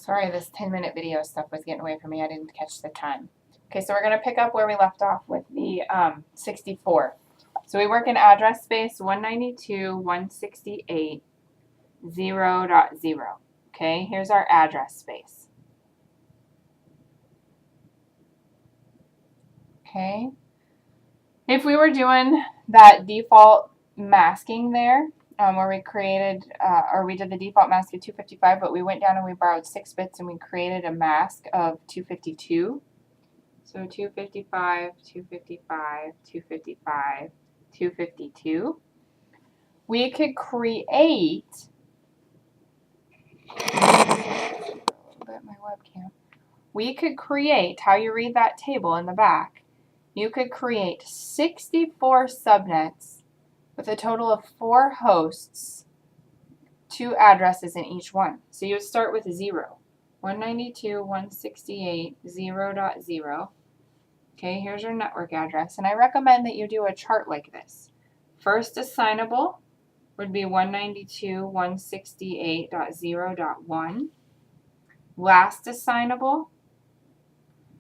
Sorry, this 10-minute video stuff was getting away from me. I didn't catch the time. Okay, so we're going to pick up where we left off with the 64. So we work in address space 192.168.0.0. Okay, here's our address space. Okay, if we were doing that default masking there, where we created, or we did the default mask of 255, but we went down and we borrowed 6 bits and we created a mask of 252. So 255, 255, 255, 252. We could create, my webcam. We could create, how you read that table in the back, you could create 64 subnets with a total of 4 hosts, 2 addresses in each one. So you would start with 0. 192.168.0.0. Okay, here's your network address. And I recommend that you do a chart like this. First assignable would be 192.168.0.1. Last assignable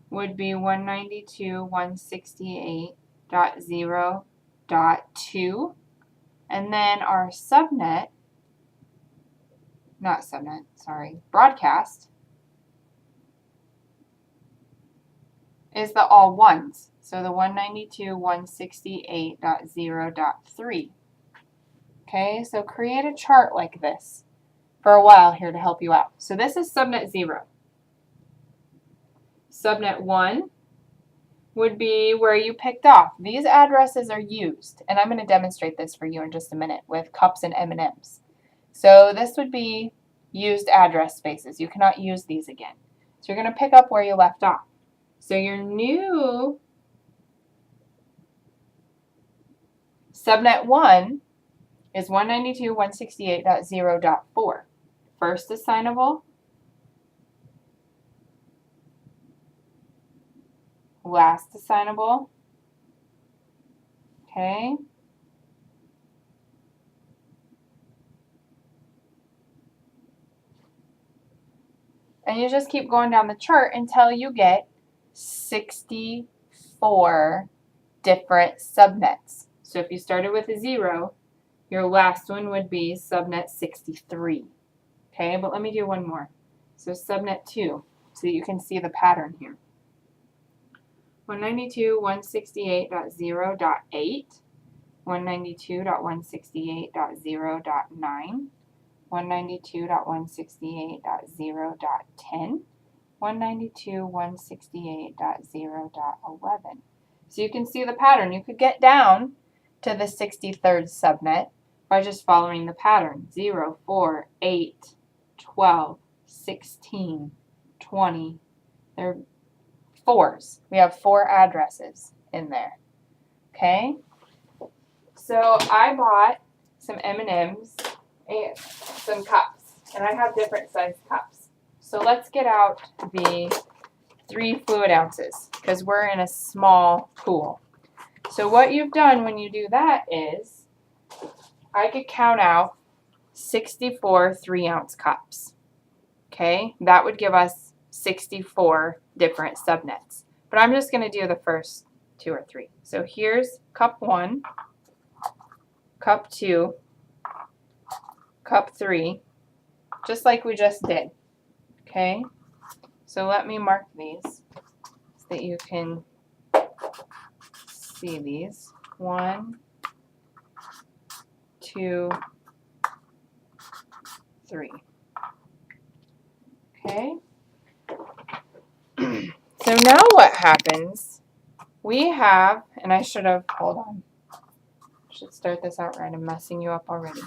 would be 192.168.0.2. And then our subnet, broadcast is the all ones. So the 192.168.0.3. Okay, so create a chart like this for a while here to help you out. So this is subnet 0. Subnet 1 would be where you picked off. These addresses are used, and I'm going to demonstrate this for you in just a minute with cups and M&Ms. So this would be used address spaces. You cannot use these again. So you're going to pick up where you left off. So your new subnet 1 is 192.168.0.4. First assignable, last assignable, okay, and you just keep going down the chart until you get 64 different subnets. So if you started with a 0, your last one would be subnet 63. Okay, but let me do one more. So subnet 2, so that you can see the pattern here. 192.168.0.8, 192.168.0.9, 192.168.0.10, 192.168.0.11. So you can see the pattern. You could get down to the 63rd subnet by just following the pattern. 0, 4, 8, 12, 16, 20. They're 4s. We have 4 addresses in there. Okay? So I bought some M&Ms and some cups. And I have different sized cups. So let's get out the 3 fluid ounces because we're in a small pool. So what you've done when you do that is I could count out 64 3-ounce cups. Okay, that would give us 64 different subnets. But I'm just going to do the first 2 or 3. So here's cup 1, cup 2, cup 3, just like we just did. Okay, so let me mark these so that you can see these. 1, 2, 3. Okay. So now what happens, we have, and I should have, hold on, I should start this out right, I'm messing you up already.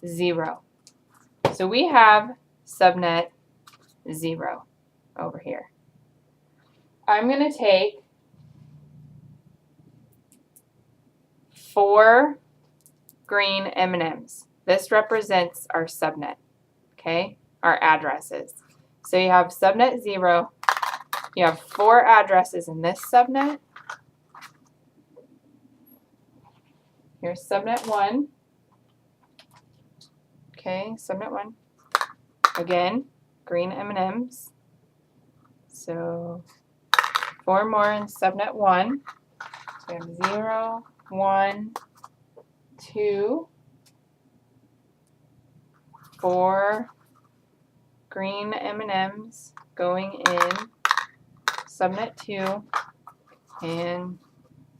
0. So we have subnet 0 over here. I'm going to take 4 green M&Ms. This represents our subnet, okay, our addresses. So you have subnet 0, you have 4 addresses in this subnet. Here's subnet 1. Okay, subnet 1. Again, green M&Ms. So 4 more in subnet 1. So we have 0, 1, 2, 4 green M&Ms going in subnet 2 and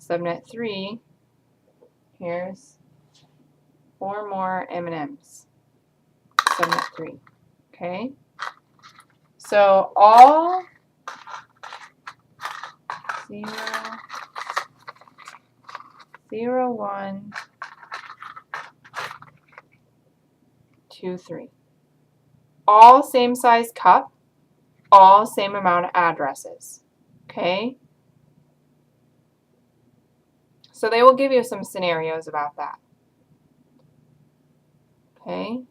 subnet 3. Here's 4 more M&Ms, subnet 3. Okay? So all 0, 0, 1, 2, 3. All same size cup, all same amount of addresses. Okay? So they will give you some scenarios about that. Okay?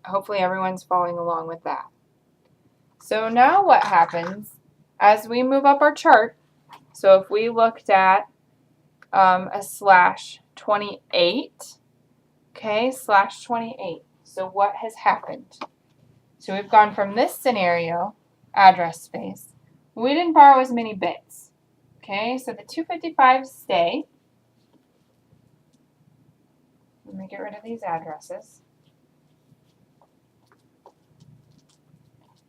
Hopefully everyone's following along with that. So now what happens as we move up our chart? So if we looked at a /28, okay, /28. So what has happened? So we've gone from this scenario, address space. We didn't borrow as many bits. Okay, so the 255 stay. Let me get rid of these addresses.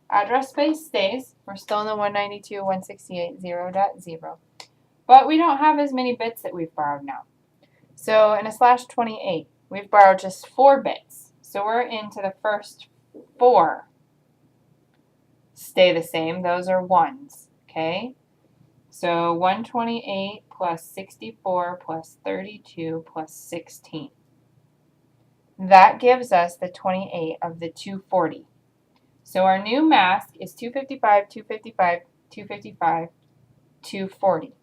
Address space stays. We're still in the 192.168.0.0. But we don't have as many bits that we've borrowed now. So in a /28, we've borrowed just 4 bits. So we're into the first 4. Stay the same. Those are 1s. Okay? So 128 plus 64 plus 32 plus 16. That gives us the 28 of the 240. So our new mask is 255, 255, 255, 240.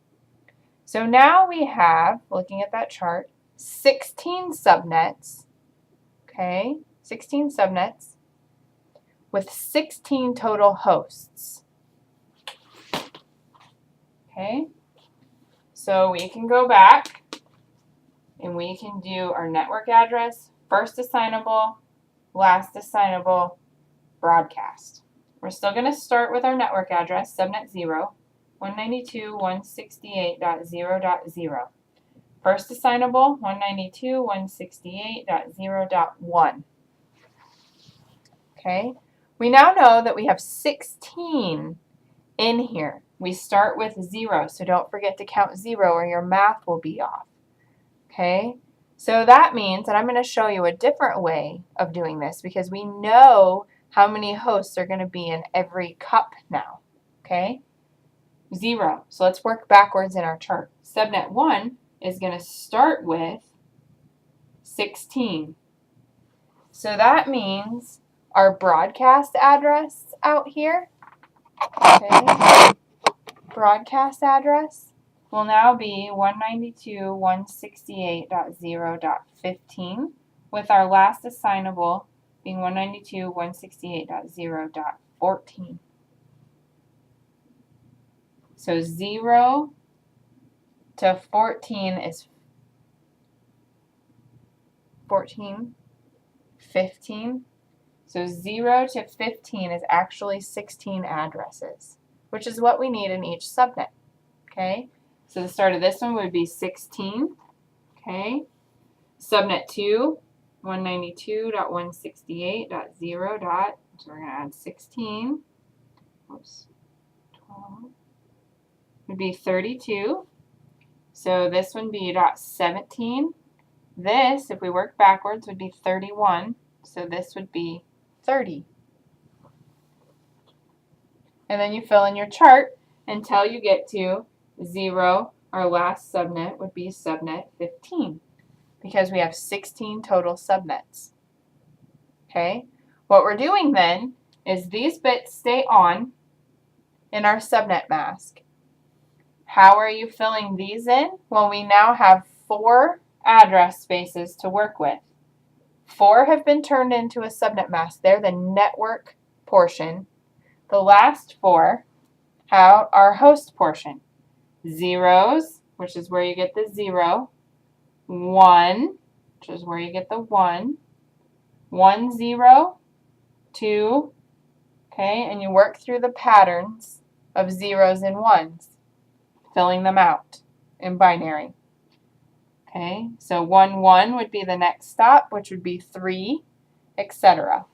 So now we have, looking at that chart, 16 subnets, okay, 16 subnets with 16 total hosts. Okay, so we can go back and we can do our network address, first assignable, last assignable, broadcast. We're still going to start with our network address, subnet 0, 192.168.0.0. First assignable, 192.168.0.1. Okay, we now know that we have 16 in here. We start with 0, so don't forget to count 0 or your math will be off. Okay, so that means that I'm going to show you a different way of doing this because we know how many hosts are going to be in every cup now. Okay, 0. So let's work backwards in our chart. Subnet 1 is going to start with 16. So that means our broadcast address out here, okay, broadcast address will now be 192.168.0.15 with our last assignable being 192.168.0.14. So 0 to 14 is 14, 15. So 0 to 15 is actually 16 addresses, which is what we need in each subnet. Okay, so the start of this one would be 16. Okay, subnet 2, 192.168.0. So we're going to add 16. Oops, 12. Would be 32. So this one would be .17. This, if we work backwards, would be 31. So this would be 30. And then you fill in your chart until you get to 0. Our last subnet would be subnet 15 because we have 16 total subnets. Okay, what we're doing then is these bits stay on in our subnet mask. How are you filling these in? Well, we now have 4 address spaces to work with. 4 have been turned into a subnet mask. They're the network portion. The last 4 have our host portion. 0s, which is where you get the 0. 1, which is where you get the 1. 1, 0, 2, Okay, and you work through the patterns of zeros and ones, filling them out in binary. Okay, so 1, 1 would be the next stop, which would be 3, etc.